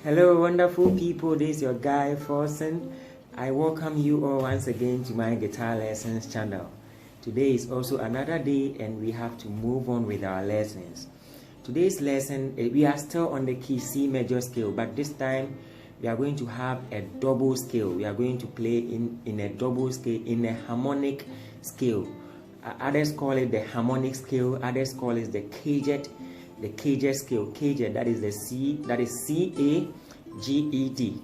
Hello wonderful people, this is your guy Forsen. I welcome you all once again to my guitar lessons channel. Today is also another day and we have to move on with our lessons. Today's lesson, we are still on the key C major scale, but this time we are going to have a double scale. We are going to play in a double scale, in a harmonic scale. Others call it the harmonic scale, others call it the caged scale. Caged, that is the C, that is C-A-G-E-D,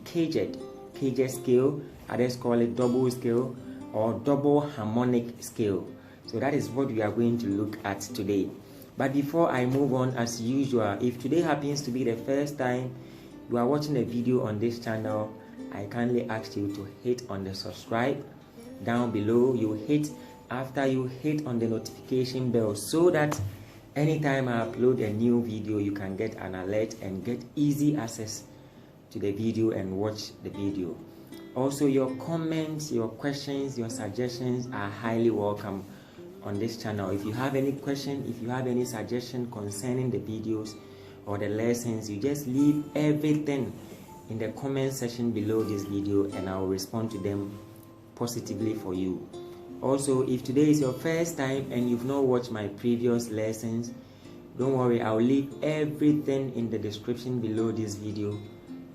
caged scale. Others call it double scale or double harmonic scale. So that is what we are going to look at today. But before I move on, as usual, if today happens to be the first time you are watching a video on this channel, I kindly ask you to hit on the subscribe down below. After you hit on the notification bell, so that anytime I upload a new video, you can get an alert and get easy access to the video and watch the video. Also, your comments, your questions, your suggestions are highly welcome on this channel. If you have any question, if you have any suggestion concerning the videos or the lessons, you just leave everything in the comment section below this video and I will respond to them positively for you. Also, if today is your first time and you've not watched my previous lessons, don't worry, I'll leave everything in the description below this video.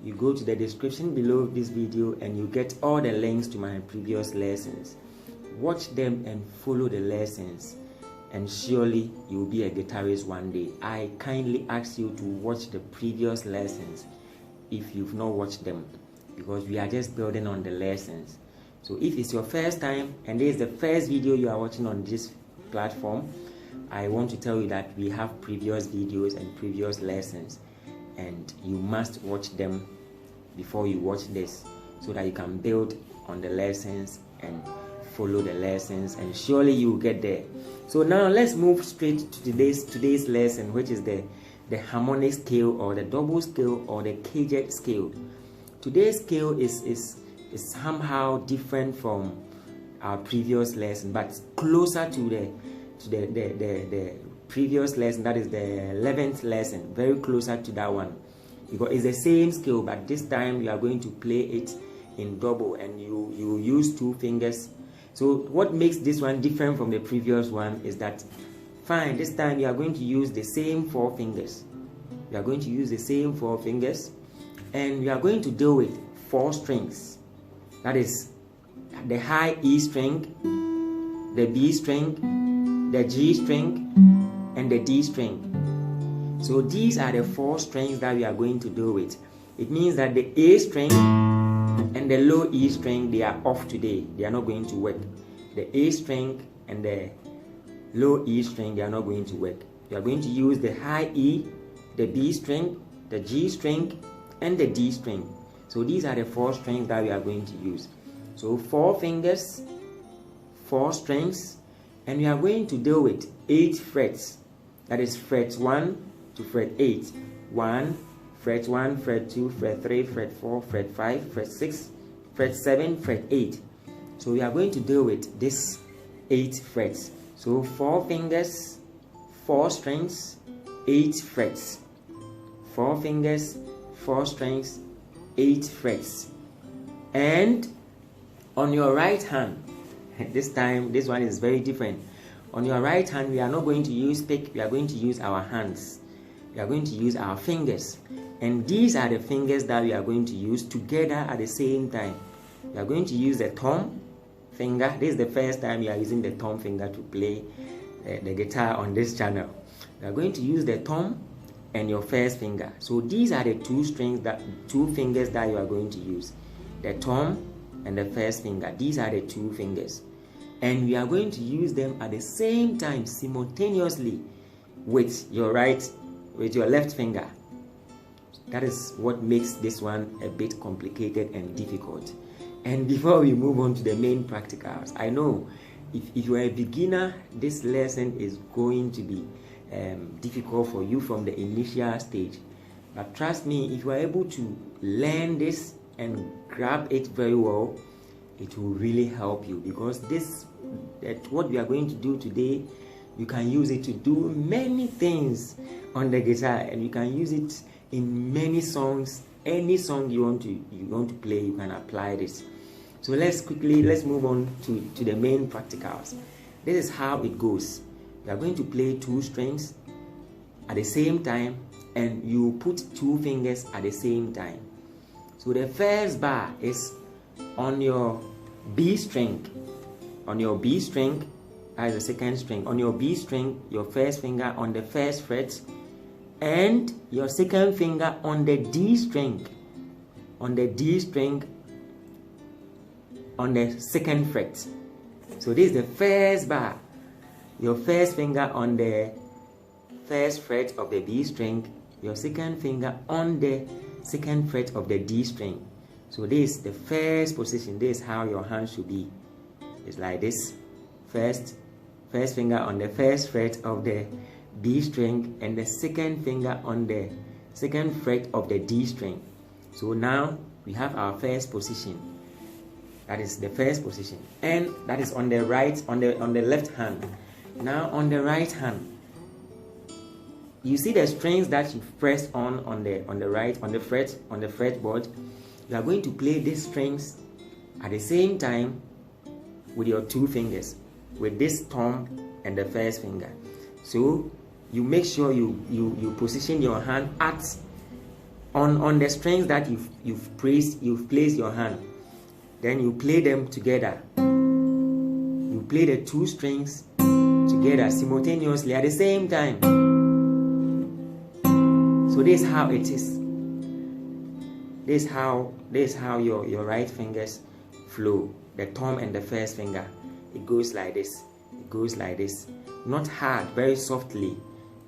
You go to the description below this video and you get all the links to my previous lessons. Watch them and follow the lessons, and surely you will be a guitarist one day. I kindly ask you to watch the previous lessons if you've not watched them, because we are just building on the lessons. So if it's your first time and this is the first video you are watching on this platform, I want to tell you that we have previous videos and previous lessons, and you must watch them before you watch this, so that you can build on the lessons and follow the lessons, and surely you will get there. So now let's move straight to today's lesson, which is the harmonic scale or the double scale or the caged scale. Today's scale is somehow different from our previous lesson, but closer to the previous lesson, that is the 11th lesson, very closer to that one, because it's the same scale, but this time you are going to play it in double and you use 2 fingers. So what makes this one different from the previous one is that, fine, this time you are going to use the same 4 fingers. You are going to use the same 4 fingers and we are going to deal with 4 strings. That is the high E string, the B string, the G string, and the D string. So these are the 4 strings that we are going to deal with. It means that the A string and the low E string, they are off today. They are not going to work. The A string and the low E string, they are not going to work. We are going to use the high E, the B string, the G string, and the D string. So these are the 4 strings that we are going to use. So 4 fingers, 4 strings, and we are going to deal with 8 frets. That is fret 1 to fret 8. 1, fret 1, fret 2, fret 3, fret 4, fret 5, fret 6, fret 7, fret 8. So we are going to deal with this 8 frets. So 4 fingers, 4 strings, 8 frets. 4 fingers, 4 strings, 8 frets. And on your right hand, this time this one is very different. On your right hand, we are not going to use pick, we are going to use our hands. We are going to use our fingers, and these are the fingers that we are going to use together at the same time. We are going to use the thumb finger. This is the first time we are using the thumb finger to play the guitar on this channel. We are going to use the thumb and your first finger. So these are the 2 fingers that you are going to use, the thumb and the first finger. These are the 2 fingers, and we are going to use them at the same time, simultaneously. with your left finger. That is what makes this one a bit complicated and difficult. And before we move on to the main practicals, I know if you are a beginner, this lesson is going to be difficult for you from the initial stage. But trust me, if you are able to learn this and grab it very well, it will really help you, because what we are going to do today, you can use it to do many things on the guitar, and you can use it in many songs. Any song you want to play, you can apply this. So let's move on to the main practicals. This is how it goes. You are going to play 2 strings at the same time, and you put 2 fingers at the same time. So the first bar is on your B string. On your B string, as the second string. On your B string, your first finger on the first fret, and your second finger on the D string. On the D string, on the second fret. So this is the first bar. Your first finger on the first fret of the B string, your second finger on the second fret of the D string. So this is the first position. This is how your hand should be. It's like this. First finger on the first fret of the B string, and the second finger on the second fret of the D string. So now we have our first position. That is the first position, and that is on the right, on the left hand. Now on the right hand, you see the strings that you pressed on the right, on the fretboard. You are going to play these strings at the same time with your 2 fingers, with this thumb and the first finger. So you make sure you position your hand on the strings that you've placed your hand. Then you play them together. You play the 2 strings together simultaneously at the same time. So this is how it is. This is how your right fingers flow. The thumb and the first finger. It goes like this. It goes like this. Not hard, very softly.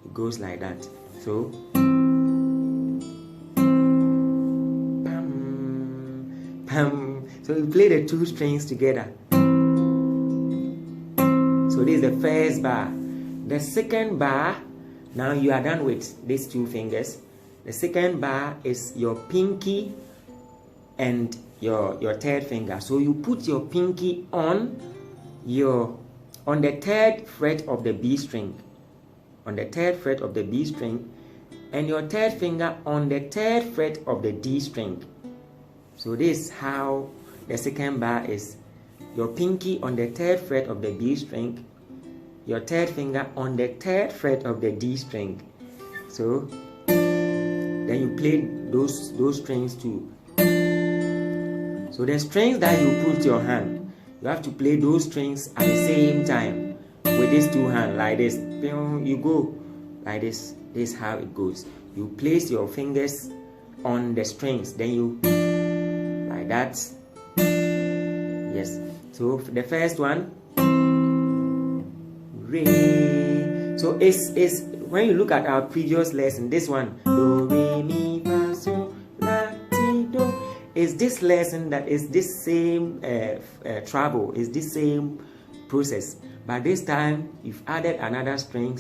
It goes like that. So pam, pam. So you play the 2 strings together. So this is the first bar. The second bar, now you are done with these 2 fingers. The second bar is your pinky and your third finger. So you put your pinky on the 3rd fret of the B string. On the 3rd fret of the B string, and your third finger on the 3rd fret of the D string. So this is how the second bar is. Your pinky on the 3rd fret of the B string, your third finger on the 3rd fret of the D string. So then you play those strings too. So the strings that you put your hand, you have to play those strings at the same time with these 2 hands, like this. You go like this. This is how it goes. You place your fingers on the strings, then you like that. Yes. So the first one, Re. So it's when you look at our previous lesson, this one, Do, Re, Mi, Fa, Sol, La, Ti, Do, is this lesson that is this same treble, is this same process. But this time you've added another string,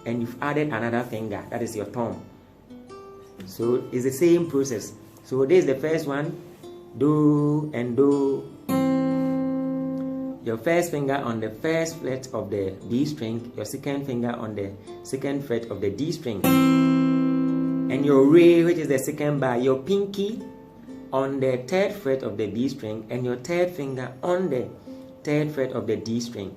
and you've added another finger, that is your thumb. So it's the same process. So this is the first one, Do and Do. Your first finger on the first fret of the B string, your second finger on the second fret of the D string, and your Re, which is the second bar, your pinky on the 3rd fret of the B string, and your third finger on the 3rd fret of the D string.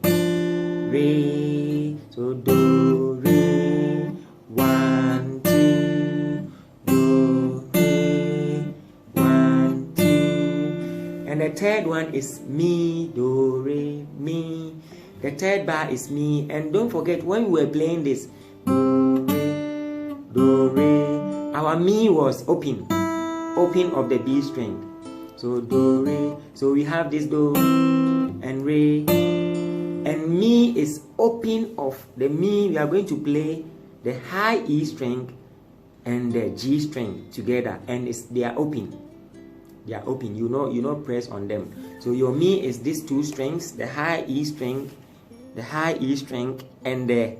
Re. So Do, Re, 1, 2, Do, Re, 1, 2, and the third one is Mi, Do, Re, Mi. The third bar is Mi, and don't forget when we were playing this, Do, Re, our Mi was open of the B string. So Do, Re, so we have this Do and Re, and mi is open of the mi. We are going to play the high E string and the G string together, and they are open. They are open. You know, press on them. So your mi is these two strings, the high E string, and the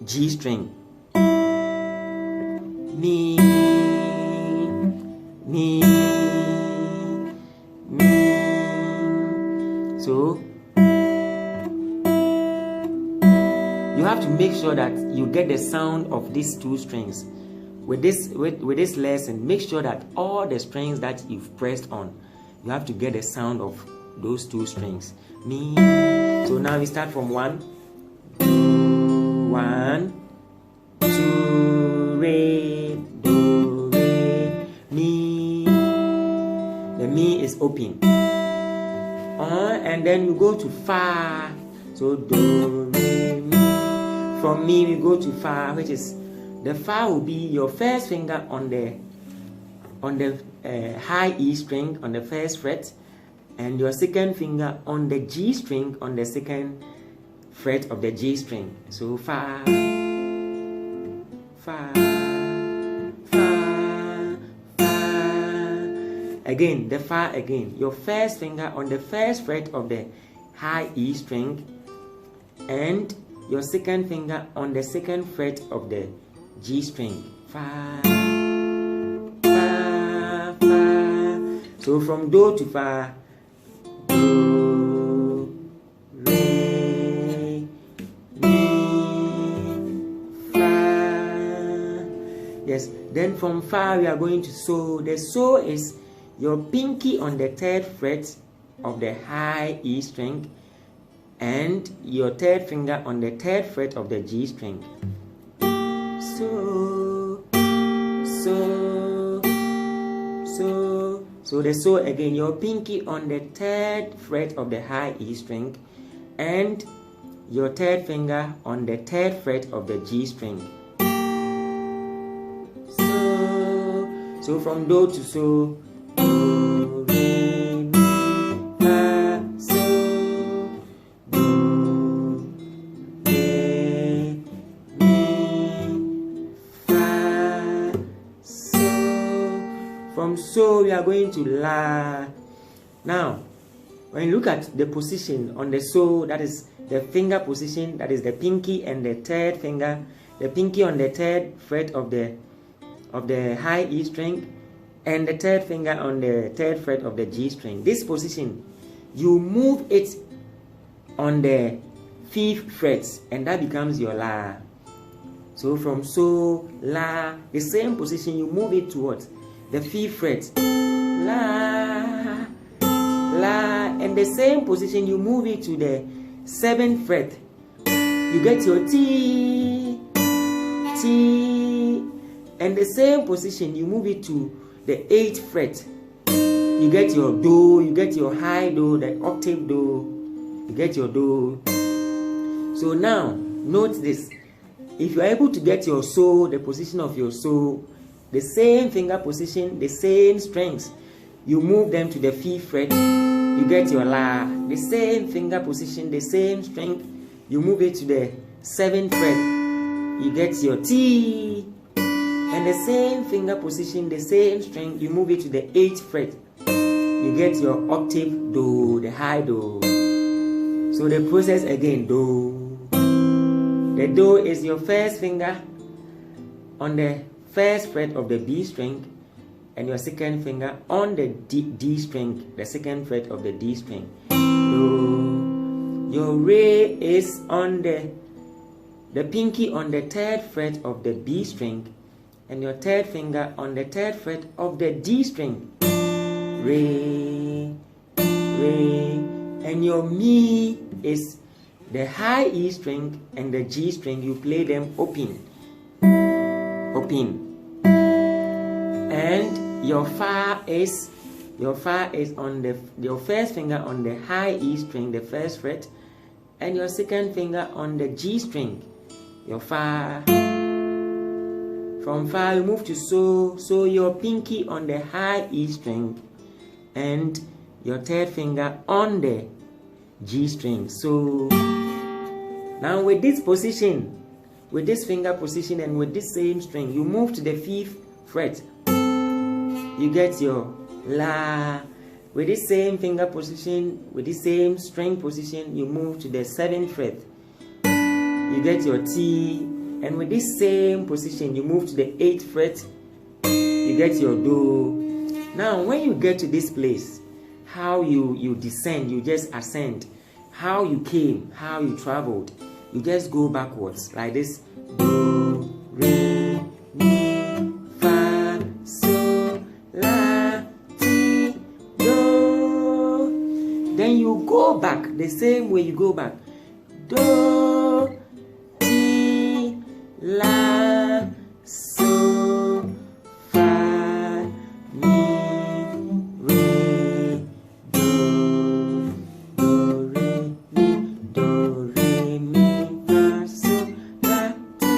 G string. Mi, mi, mi. So you have to make sure that you get the sound of these two strings. With this lesson, make sure that all the strings that you've pressed on, you have to get the sound of those two strings. Mi. So now we start from 1, 2, re, do, re, mi. The mi is open. And then you go to fa. So do, re, mi. From mi we go to fa, which is the fa will be your first finger on the high E string on the first fret, and your second finger on the G string on the second fret of the G string. So fa, fa, fa, fa. Again, the fa again. Your first finger on the first fret of the high E string, and your second finger on the second fret of the G string. Fa, fa, fa. So from do to fa, do, re, mi, fa. Yes, then from fa we are going to so. The so is your pinky on the third fret of the high E string, and your third finger on the third fret of the G string. So the so again, your pinky on the third fret of the high E string, and your third finger on the third fret of the G string. So from do to so, do, re, mi, fa, so, do, re, mi, fa, so. From so we are going to la. Now, when you look at the position on the so, that is the finger position, that is the pinky and the third finger, the pinky on the third fret of the high E string, and the third finger on the third fret of the G string. This position, you move it on the fifth fret, and that becomes your la. So from so, la, the same position, you move it to what? The fifth fret. La, la, and the same position, you move it to the seventh fret. You get your T, T, and the same position, you move it to the 8th fret. You get your do, you get your high do, the octave do, you get your do. So now, note this. If you are able to get your so, the position of your so, the same finger position, the same strings, you move them to the 5th fret, you get your la. The same finger position, the same string, you move it to the 7th fret, you get your T. And the same finger position, the same string, you move it to the 8th fret, you get your octave do, the high do. So the process again, do. The do is your first finger on the first fret of the B string, and your second finger on the D string, the second fret of the D string. Do. Your re is on the pinky on the third fret of the B string, and your third finger on the third fret of the D string. Re, re, and your mi is the high E string and the G string. You play them open, open, and your fa is on your first finger on the high E string, the first fret, and your second finger on the G string. Your fa. From fa you move to so. So your pinky on the high E string, and your third finger on the G string. So now with this position, with this finger position and with this same string, you move to the 5th fret, you get your La. With this same finger position, with this same string position, you move to the 7th fret, you get your T. And with this same position, you move to the 8th fret, you get your Do. Now when you get to this place, how you descend, you just ascend. How you came, how you traveled, you just go backwards like this. Do, re, mi, fa, sol, la, ti, do. Then you go back the same way you go back. Do, ti, la, sol, fa, mi, re, do, do, re, mi, do, re, mi, fa, sol, la, ti,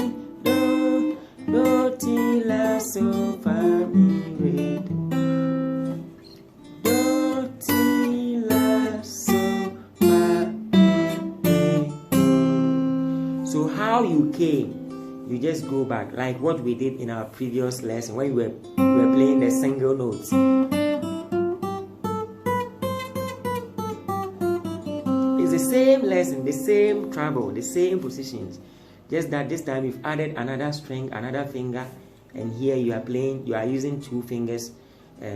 do, ti, la, sol, fa, mi, re, do, ti, la, sol, fa, mi, re, do. So how you came, you just go back like what we did in our previous lesson when we were playing the single notes. It's the same lesson, the same treble, the same positions, just that this time you've added another string, another finger, and here you are using 2 fingers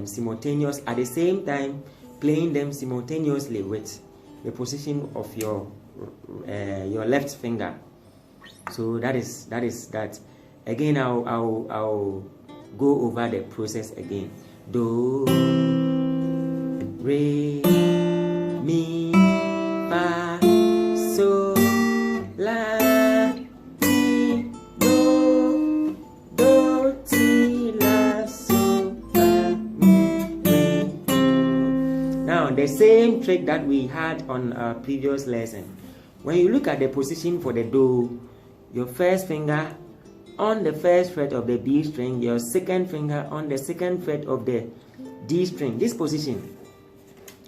simultaneous at the same time, playing them simultaneously with the position of your left finger. So that is that. Again, I'll go over the process again. Do, re, mi, fa, sol, la, ti, do, ti, la, sol, fa, mi, re, do. Now the same trick that we had on our previous lesson. When you look at the position for the Do, your first finger on the 1st fret of the B string, your 2nd finger on the 2nd fret of the D string. This position,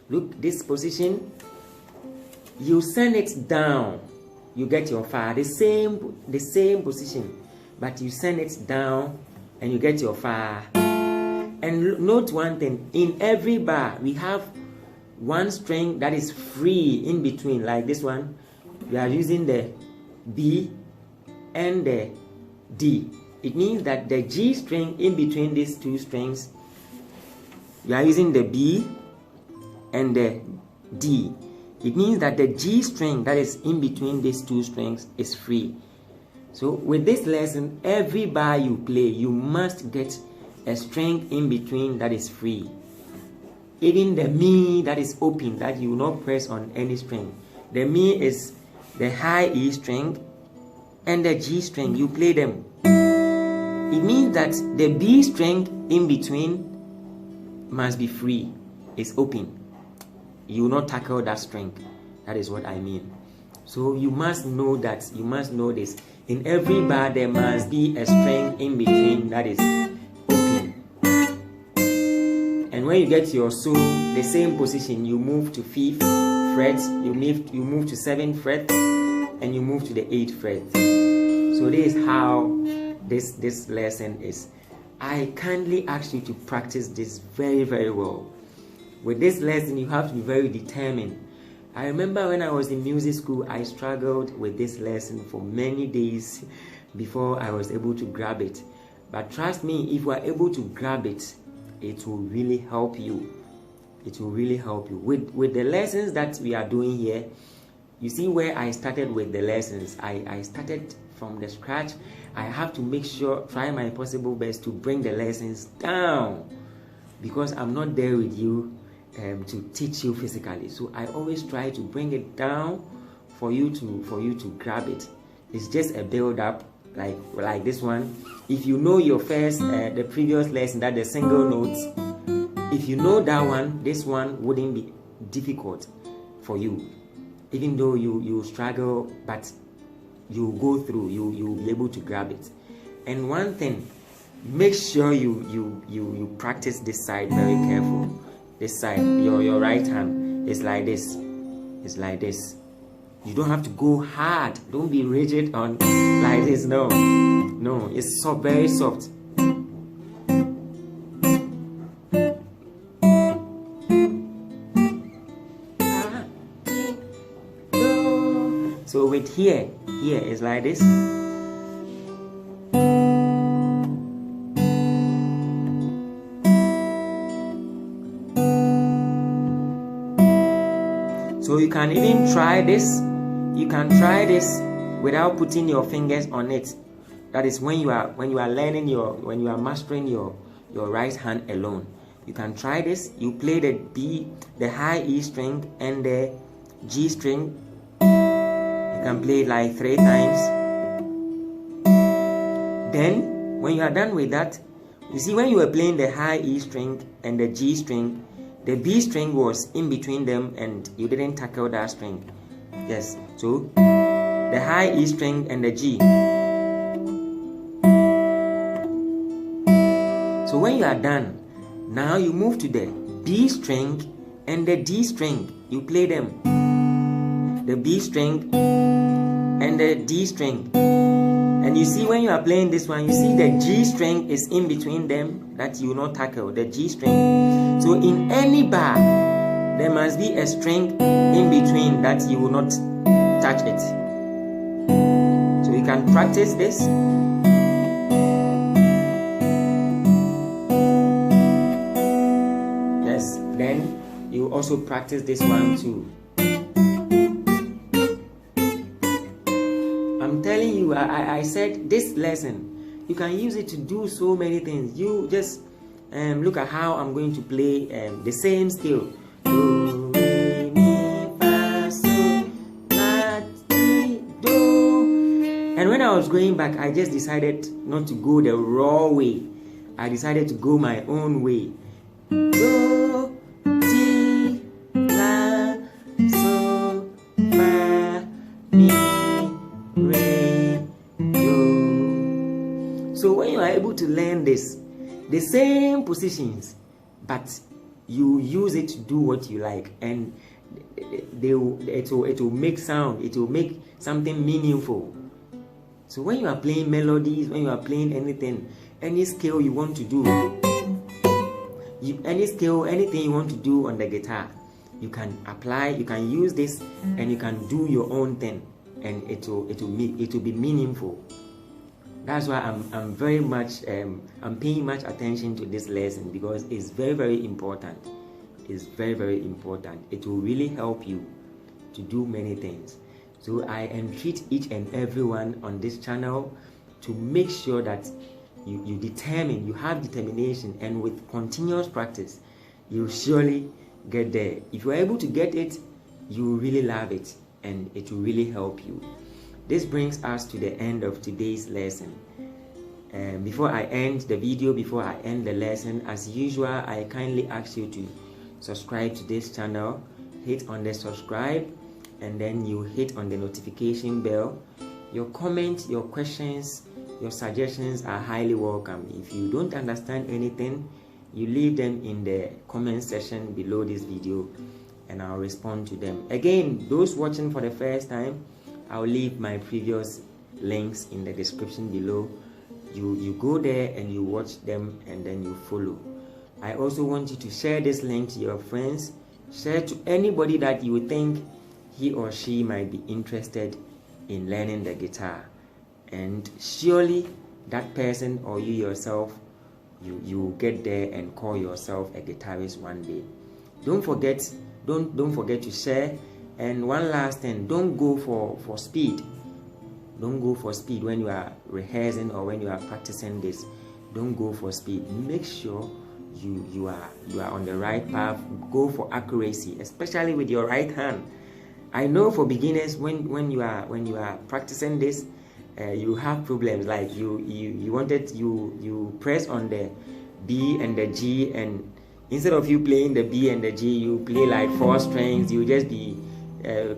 look, this position, you send it down, you get your Fa. The same position, but you send it down and you get your Fa. And note one thing, in every bar we have one string that is free in between, like this one. We are using the B and the D. It means that the G string in between these 2 strings, we are using the B and the D. It means that the G string that is in between these 2 strings is free. So with this lesson, every bar you play, you must get a string in between that is free. Even the Mi that is open, that you will not press on any string. The Mi is the high E string and the G string, you play them. It means that the B string in between must be free, it's open. You will not tackle that string. That is what I mean. So you must know that, you must know this. In every bar there must be a string in between that is open. And when you get your So, the same position, you move to 5th fret, you move to 7th fret, and you move to the 8th fret. So this is how this lesson is. I kindly ask you to practice this very, very well. With this lesson, you have to be very determined. I remember when I was in music school, I struggled with this lesson for many days before I was able to grab it. But trust me, if you are able to grab it, it will really help you. It will really help you. With the lessons that we are doing here, you see where I started with the lessons. I started from the scratch. I have to make sure, try my possible best to bring the lessons down, because I'm not there with you to teach you physically. So I always try to bring it down for you to grab it. It's just a build up, like this one. If you know your first the previous lesson, that the single notes, if you know that one, this one wouldn't be difficult for you. Even though you struggle, but you go through, you'll be able to grab it. And one thing, make sure you practice this side very careful. This side, your right hand is like this. It's like this. You don't have to go hard. Don't be rigid on like this. No, it's soft, very soft. So with here is like this. So you can even try this. You can try this without putting your fingers on it. That is when you are learning when you are mastering your right hand alone. You can try this. You play the high E string and the G string. You can play it like 3 times. Then when you are done with that, you see when you were playing the high E string and the G string, the B string was in between them and you didn't tackle that string. Yes, so the high E string and the G. So when you are done, now you move to the B string and the D string. You play them. The B string and the D string. And you see when you are playing this one, you see the G string is in between them that you will not tackle, the G string. So in any bar, there must be a string in between that you will not touch it. So you can practice this. Yes, then you also practice this one too. I'm telling you, I said this lesson, you can use it to do so many things. You just look at how I'm going to play the same scale. Do, re, mi, fa, so, la, ti, do. And when I was going back, I just decided not to go the raw way. I decided to go my own way. Do, ti, la, so, fa, mi, re, do. So when you are able to learn this, the same positions, but you use it to do what you like, and it will make sound, it will make something meaningful. So when you are playing melodies, when you are playing anything, any scale you want to do, any scale, anything you want to do on the guitar, you can apply, you can use this, and you can do your own thing, and it will be meaningful. That's why I'm very much I'm paying much attention to this lesson, because it's very important. It's very important. It will really help you to do many things. So I entreat each and everyone on this channel to make sure that you have determination, and with continuous practice, you'll surely get there. If you're able to get it, you really love it, and it will really help you. This brings us to the end of today's lesson. Before I end the video, before I end the lesson, as usual, I kindly ask you to subscribe to this channel. Hit on the subscribe, and then you hit on the notification bell. Your comments, your questions, your suggestions are highly welcome. If you don't understand anything, you leave them in the comment section below this video, and I'll respond to them. Again, those watching for the first time, I'll leave my previous links in the description below. You go there and you watch them, and then you follow. I also want you to share this link to your friends. Share to anybody that you think he or she might be interested in learning the guitar, and surely that person or you yourself, you will get there and call yourself a guitarist one day. Don't forget to share. And one last thing, don't go for speed. Don't go for speed when you are rehearsing or when you are practicing this. Don't go for speed. Make sure you are on the right path. Go for accuracy, especially with your right hand. I know for beginners, when you are practicing this, you have problems. Like you press on the B and the G, and instead of you playing the B and the G, you play like 4 strings. You just be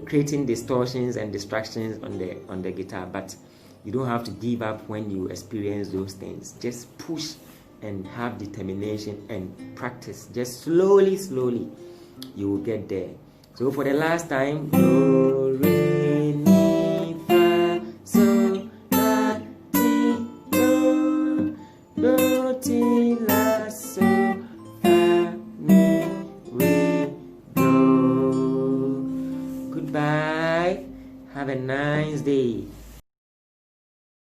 creating distortions and distractions on the guitar. But you don't have to give up when you experience those things. Just push and have determination and practice. Just slowly you will get there. So for the last time, do, re, mi, fa, sol, la, ti, do, ti, la, sol, fa, mi, re, do. Goodbye. Have a nice day.